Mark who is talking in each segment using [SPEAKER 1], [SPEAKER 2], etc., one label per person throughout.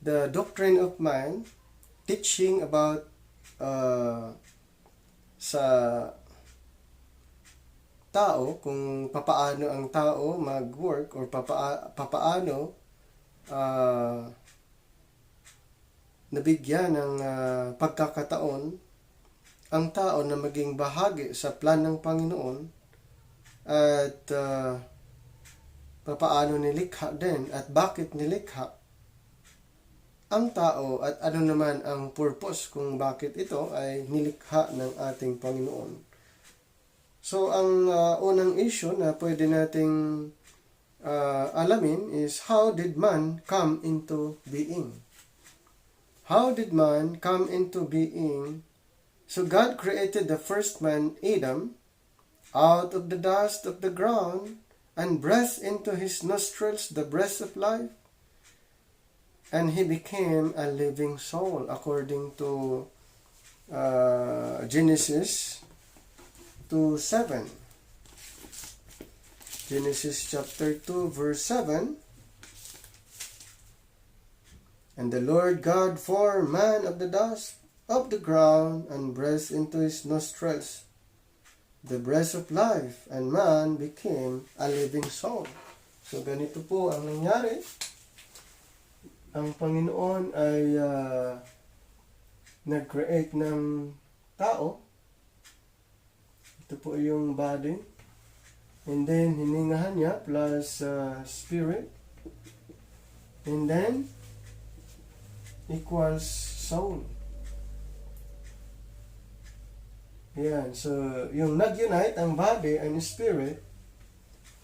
[SPEAKER 1] the Doctrine of Man, teaching about sa tao, kung papaano ang tao mag-work or papaano nabigyan ng pagkakataon ang tao na maging bahagi sa plan ng Panginoon at papaano nilikha din at bakit nilikha ang tao at ano naman ang purpose kung bakit ito ay nilikha ng ating Panginoon. So, ang unang issue na pwede nating alamin is how did man come into being? How did man come into being? So, God created the first man, Adam, out of the dust of the ground and breathed into his nostrils the breath of life. And he became a living soul according to Genesis 2:7. Genesis chapter 2 verse 7. And the Lord God formed man of the dust of the ground and breathed into his nostrils the breath of life, and man became a living soul. So ganito po ang nangyari. Ang Panginoon ay nag-create ng tao. Ito po yung body. And then, hiningahan niya plus spirit. And then, equals soul. Yan. So, yung nag-unite ang body and spirit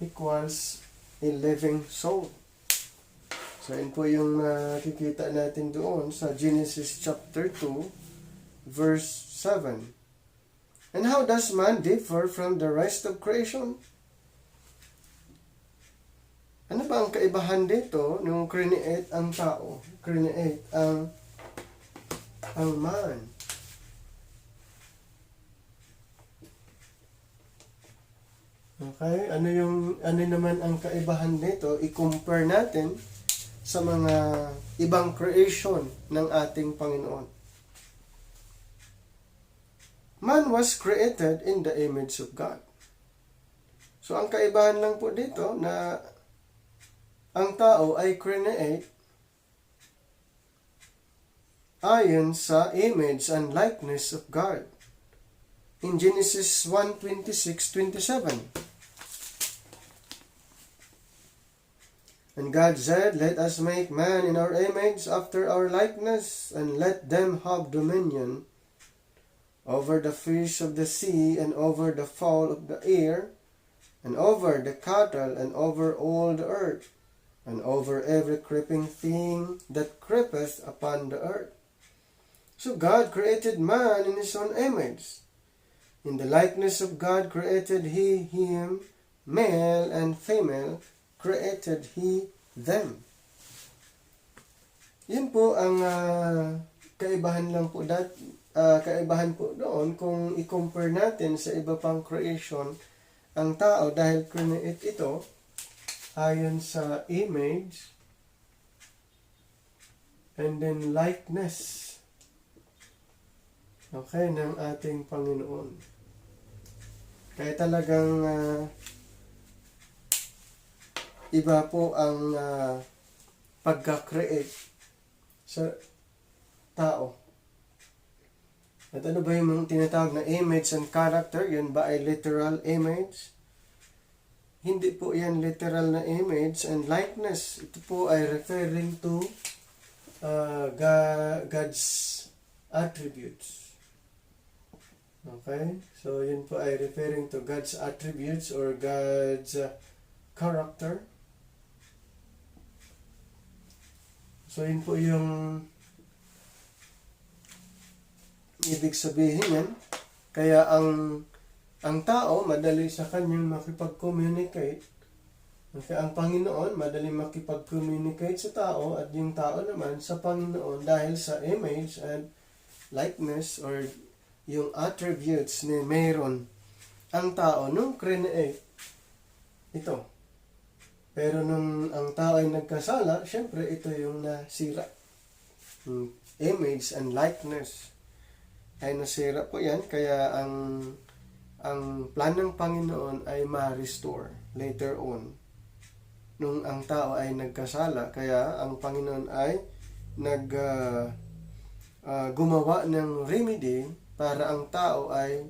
[SPEAKER 1] equals a living soul. So, yun po yung nakikita natin doon sa Genesis chapter 2, verse 7. And how does man differ from the rest of creation? Ano ba ang kaibahan dito nung create ang tao? Create ang man. Okay? Ano naman ang kaibahan dito? I-compare natin sa mga ibang creation ng ating Panginoon. Man was created in the image of God. So, ang kaibahan lang po dito na ang tao ay create ayon sa image and likeness of God. In Genesis 1:26-27. And God said, "Let us make man in our image after our likeness, and let them have dominion over the fish of the sea, and over the fowl of the air, and over the cattle, and over all the earth, and over every creeping thing that creepeth upon the earth." So God created man in his own image. In the likeness of God created he him, male and female created he them. Yun po ang kaibahan lang po kaibahan po doon kung i-compare natin sa iba pang creation ang tao dahil create ito ayon sa image and then likeness ng ating Panginoon. Kaya talagang iba po ang pagka-create sa tao. At ano ba yung tinatawag na image and character? Yun ba ay literal image? Hindi po yan literal na image and likeness. Ito po ay referring to God's attributes. Okay? So, yun po ay referring to God's attributes or God's character. So, yun po yung ibig sabihin yan. Kaya ang tao, madali sa kanyang makipag-communicate. Okay, ang Panginoon, madali makipag-communicate sa tao at yung tao naman sa Panginoon dahil sa image and likeness or yung attributes ni mayroon ang tao nung create ito. Pero nung ang tao ay nagkasala, syempre ito yung nasira. image and likeness, ay nasira po yan. Kaya ang plan ng Panginoon ay ma-restore later on nung ang tao ay nagkasala. Kaya ang Panginoon ay gumawa ng remedy para ang tao ay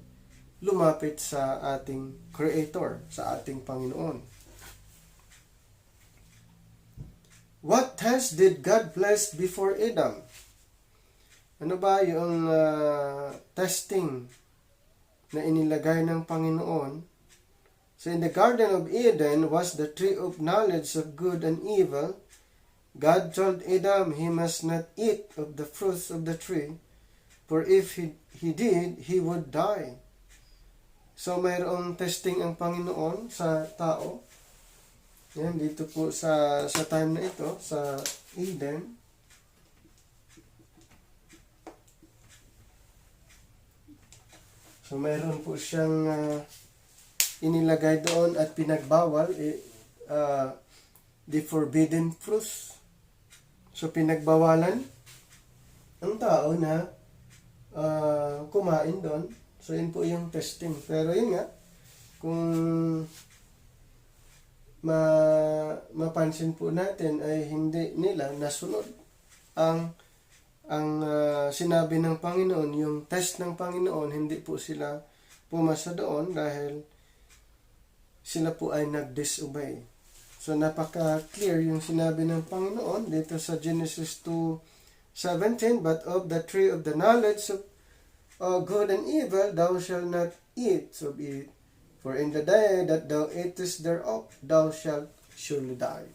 [SPEAKER 1] lumapit sa ating Creator, sa ating Panginoon. What test did God place before Adam? Ano ba yung testing na inilagay ng Panginoon? So in the Garden of Eden was the tree of knowledge of good and evil. God told Adam he must not eat of the fruits of the tree, for if he did, he would die. So mayroong testing ang Panginoon sa tao. Yan, dito po sa time na ito, sa Eden. So mayroon po siyang inilagay doon at pinagbawal the forbidden fruits. So pinagbawalan ang tao na kumain doon. So yun po yung testing. Pero yun nga, kung mapansin po natin ay hindi nila nasunod ang sinabi ng Panginoon, yung test ng Panginoon. Hindi po sila pumasa doon dahil sila po ay nag-disobey. So napaka-clear yung sinabi ng Panginoon dito sa Genesis 2:17, but of the tree of the knowledge of good and evil thou shalt not eat of it, for in the day that thou eatest thereof thou shalt surely die.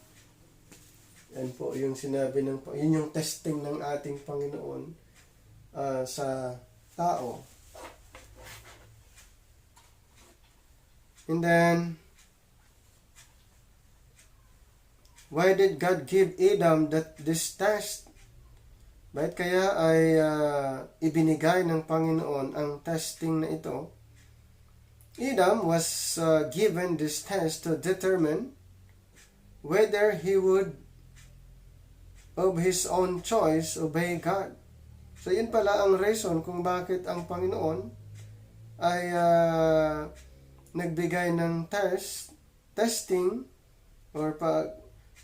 [SPEAKER 1] Yan po yung sinabi yun yung testing ng ating Panginoon sa tao. And then, why did God give Adam this test? Bakit kaya ay ibinigay ng Panginoon ang testing na ito? Adam was given this test to determine whether he would of his own choice obey God. So yun pala ang reason kung bakit ang Panginoon ay nagbigay ng testing or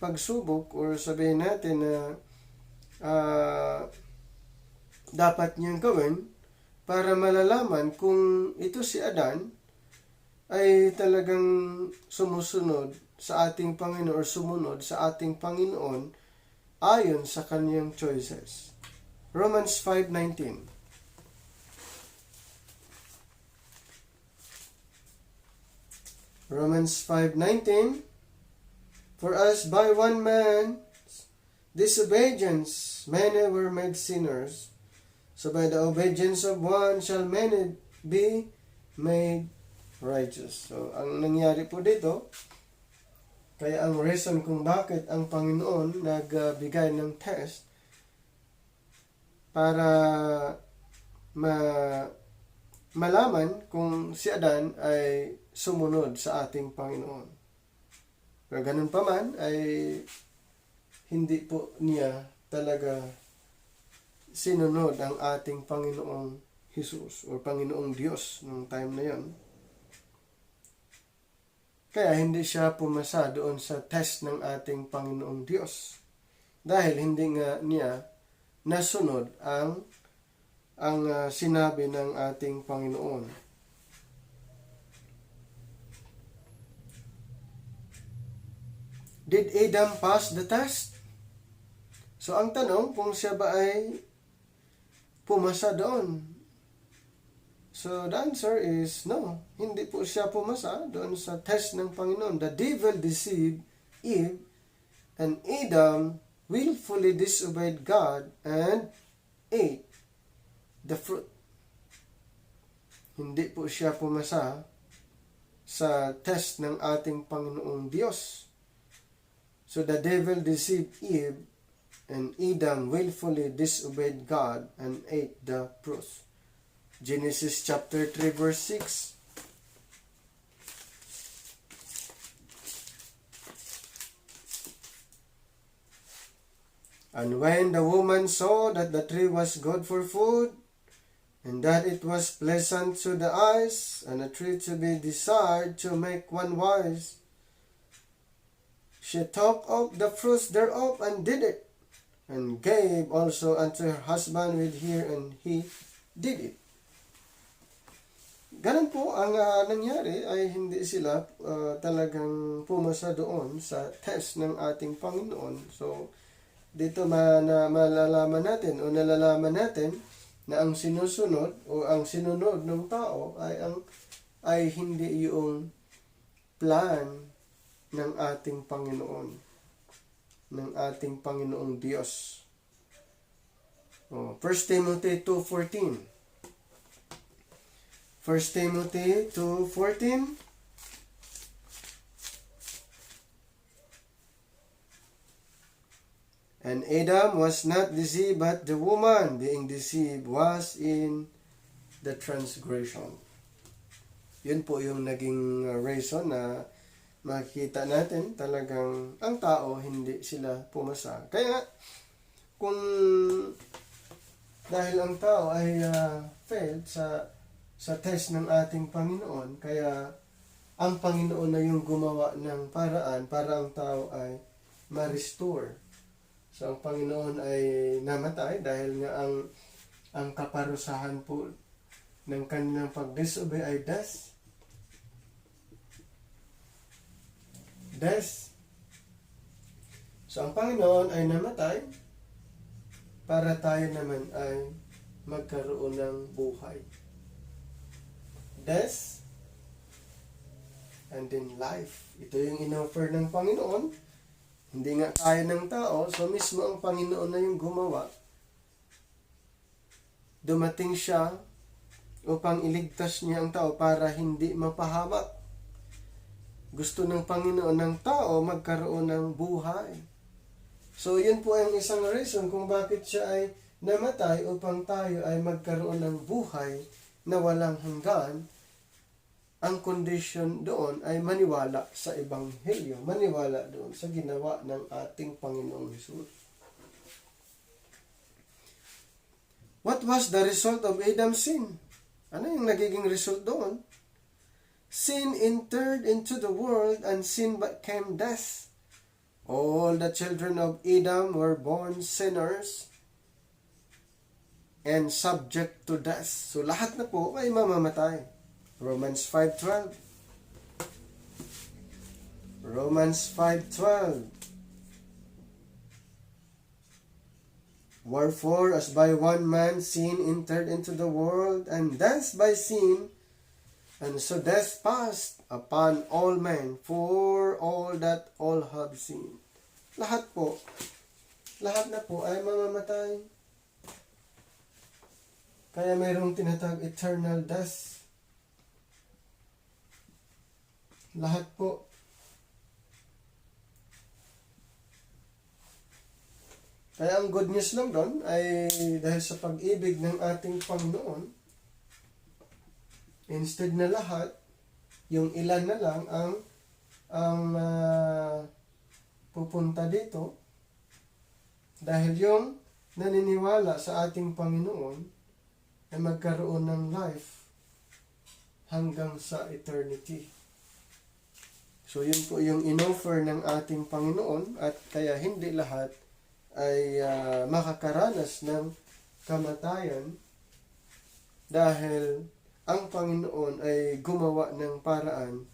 [SPEAKER 1] pagsubok, or sabihin natin na dapat niyang gawin para malalaman kung ito si Adan ay talagang sumusunod sa ating Panginoon or sumunod sa ating Panginoon ayon sa kanyang choices. Romans 5:19. Romans 5:19. For as by one man's disobedience many were made sinners, so by the obedience of one shall many be made righteous. So ang nangyari po dito, kaya ang reason kung bakit ang Panginoon nagbigay ng test para malaman kung si Adan ay sumunod sa ating Panginoon. Pero ganun pa man ay hindi po niya talaga sinunod ang ating Panginoong Jesus o Panginoong Diyos nung time na yon. Kaya hindi siya pumasa doon sa test ng ating Panginoong Diyos. Dahil hindi nga niya nasunod ang sinabi ng ating Panginoon. Did Adam pass the test? So ang tanong, kung siya ba ay pumasa doon? So the answer is no. Hindi po siya pumasa doon sa test ng Panginoon. The devil deceived Eve, and Adam willfully disobeyed God and ate the fruit. Hindi po siya pumasa sa test ng ating Panginoong Diyos. So the devil deceived Eve, and Adam willfully disobeyed God and ate the fruit. Genesis chapter 3 verse 6. And when the woman saw that the tree was good for food, and that it was pleasant to the eyes, and a tree to be desired to make one wise, she took of the fruits thereof and did it, and gave also unto her husband with her, and he did it. Ganun po ang nangyari, ay hindi sila talagang pumasa doon sa test ng ating Panginoon. So, dito malalaman natin o nalalaman natin na ang sinusunod o ang sinunod ng tao ay hindi yung plan ng ating Panginoon, ng ating Panginoong Diyos. 1 Timothy 2:14. 1 Timothy 2:14. And Adam was not deceived, but the woman, being deceived, was in the transgression. Yun po yung naging reason na makikita natin talagang ang tao hindi sila pumasa. Kaya kung dahil ang tao ay failed sa test ng ating Panginoon, kaya ang Panginoon na yung gumawa ng paraan para ang tao ay ma-restore. So ang Panginoon ay namatay dahil nga ang kaparusahan po ng kanilang pag-disobey ay death. So ang Panginoon ay namatay para tayo naman ay magkaroon ng buhay. Death and then life. Ito yung in-offer ng Panginoon. Hindi nga kaya ng tao, so mismo ang Panginoon na yung gumawa. Dumating siya upang iligtas niya ang tao para hindi mapahamak. Gusto ng Panginoon ng tao magkaroon ng buhay. So yun po ang isang reason kung bakit siya ay namatay upang tayo ay magkaroon ng buhay na walang hanggan. Ang condition doon ay maniwala sa Ebanghelyo, maniwala doon sa ginawa ng ating Panginoong Hesus. What was the result of Adam's sin? Ano yung nagiging result doon? Sin entered into the world and sin became death. All the children of Adam were born sinners and subject to death. So lahat na po ay mamamatay. Romans 5:12. Romans 5:12. Wherefore, as by one man sin entered into the world, and death by sin, and so death passed upon all men, for all that all have sinned. Lahat na po ay mamamatay. Kaya mayroong tinatawag eternal death. Lahat po. Kaya ang good news lang doon ay dahil sa pag-ibig ng ating Panginoon, instead na lahat, yung ilan na lang ang pupunta dito, dahil yung naniniwala sa ating Panginoon ay magkaroon ng life hanggang sa eternity. So yun po yung in-offer ng ating Panginoon, at kaya hindi lahat ay makakaranas ng kamatayan dahil ang Panginoon ay gumawa ng paraan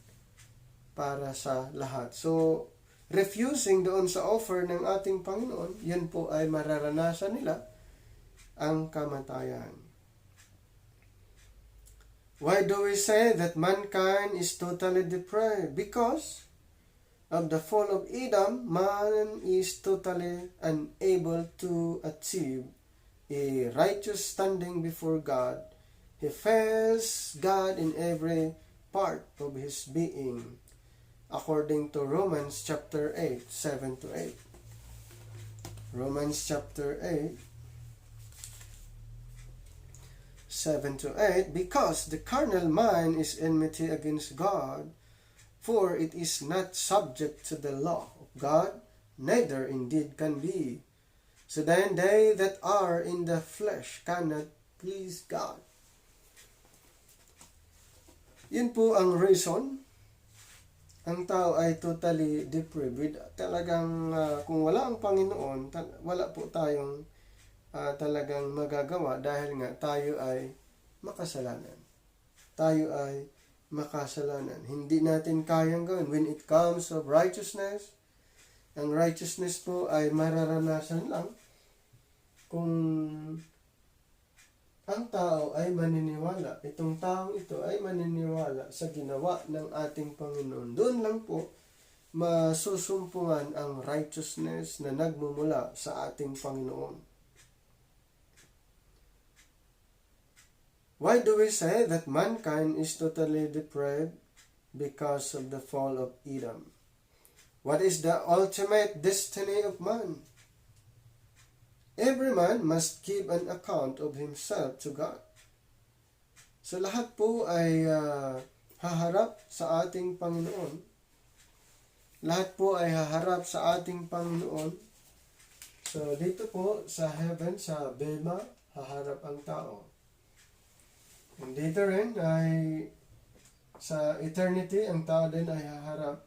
[SPEAKER 1] para sa lahat. So refusing doon sa offer ng ating Panginoon, yun po ay mararanasan nila ang kamatayan. Why do we say that mankind is totally depraved? Because of the fall of Adam, man is totally unable to achieve a righteous standing before God. He fails God in every part of his being, according to Romans chapter 8, 7-8. Romans chapter 8, 7-8, because the carnal mind is enmity against God, for it is not subject to the law of God, neither indeed can be. So then they that are in the flesh cannot please God. Yun po ang reason. Ang tao ay totally depraved. Talagang kung wala ang Panginoon, wala po tayong talagang magagawa dahil nga tayo ay makasalanan. Tayo ay makasalanan. Hindi natin kayang gawin. When it comes of righteousness, ang righteousness po ay mararanasan lang kung ang tao ay maniniwala. Itong taong ito ay maniniwala sa ginawa ng ating Panginoon. Doon lang po masusumpungan ang righteousness na nagmumula sa ating Panginoon. Why do we say that mankind is totally depraved? Because of the fall of Adam. What is the ultimate destiny of man? Every man must give an account of himself to God. So lahat po ay haharap sa ating Panginoon. Lahat po ay haharap sa ating Panginoon. So dito po sa heaven, sa Bema, haharap ang tao. And dito rin ay sa eternity, ang tao din ay haharap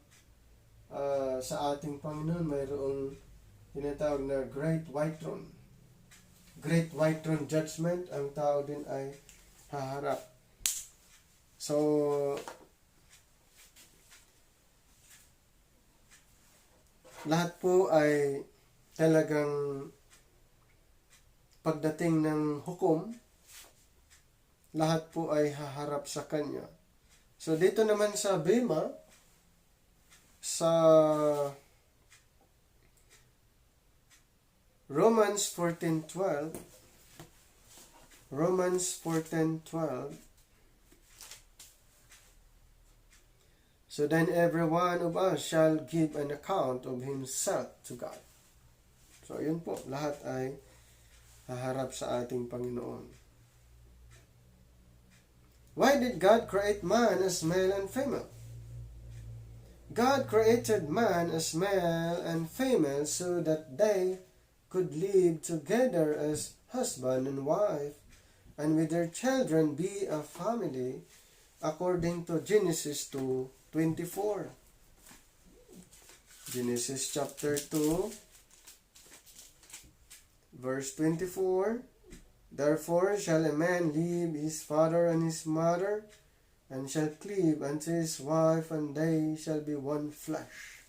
[SPEAKER 1] sa ating Panginoon. Mayroong tinatawag na Great White Throne. Great White Throne Judgment, ang tao din ay haharap. So, lahat po ay talagang pagdating ng hukom, lahat po ay haharap sa Kanya. So, dito naman sa Bema, sa Romans 14:12, so then every one of us shall give an account of himself to God. So yun po, lahat ay haharap sa ating Panginoon. Why did God create man as male and female? God created man as male and female so that they could live together as husband and wife, and with their children be a family, according to Genesis 2:24. Genesis chapter 2, verse 24. Therefore shall a man leave his father and his mother, and shall cleave unto his wife, and they shall be one flesh.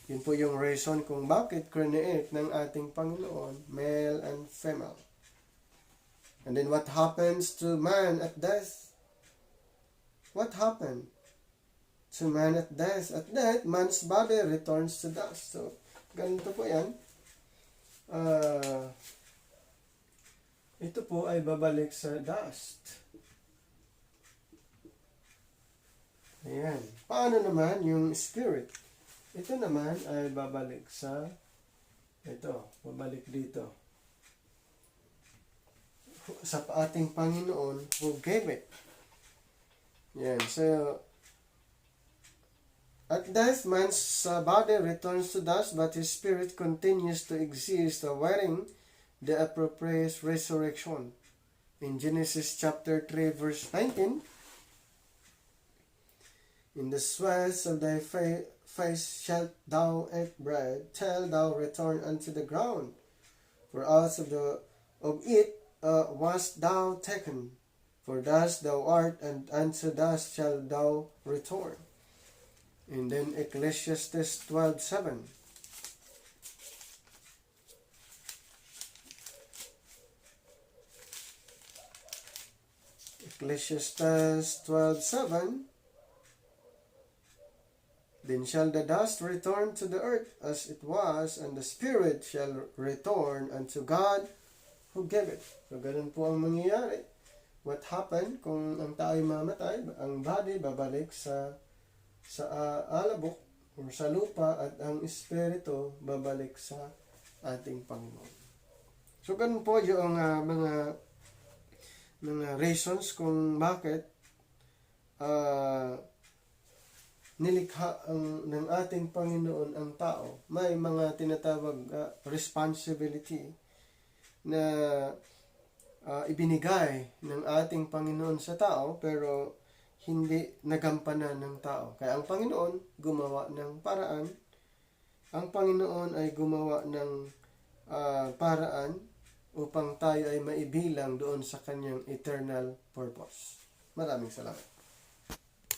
[SPEAKER 1] Yun po yung reason kung bakit create ng ating Panginoon, male and female. And then what happens to man at death? What happened to man at death? At death, man's body returns to dust. So, ganito po yan. Ito po ay babalik sa dust. Ayan. Paano naman yung spirit? Ito naman ay babalik sa babalik dito. Sa ating Panginoon who gave it. Yan. So, at death, man's body returns to dust, but his spirit continues to exist, awaiting the appropriate resurrection. In Genesis chapter 3, verse 19, in the sweat of thy face shalt thou eat bread, till thou return unto the ground. For out of it wast thou taken. For dust thou art, and unto dust shalt thou return. And then Ecclesiastes 12:7. Ecclesiastes 12:7. Then shall the dust return to the earth as it was, and the spirit shall return unto God who gave it. So, ganun po ang mangyayari. What happened kung ang tao ay mamatay? Ang body babalik sa alabok o sa lupa, at ang espiritu babalik sa ating Panginoon. So, ganun po yung mga reasons kung bakit nilikha ng ating Panginoon ang tao, may mga tinatawag responsibility na ibinigay ng ating Panginoon sa tao pero hindi nagampanan ng tao. Kaya ang Panginoon gumawa ng paraan. Ang Panginoon ay gumawa ng paraan upang tayo ay maibilang doon sa kanyang eternal purpose. Maraming salamat.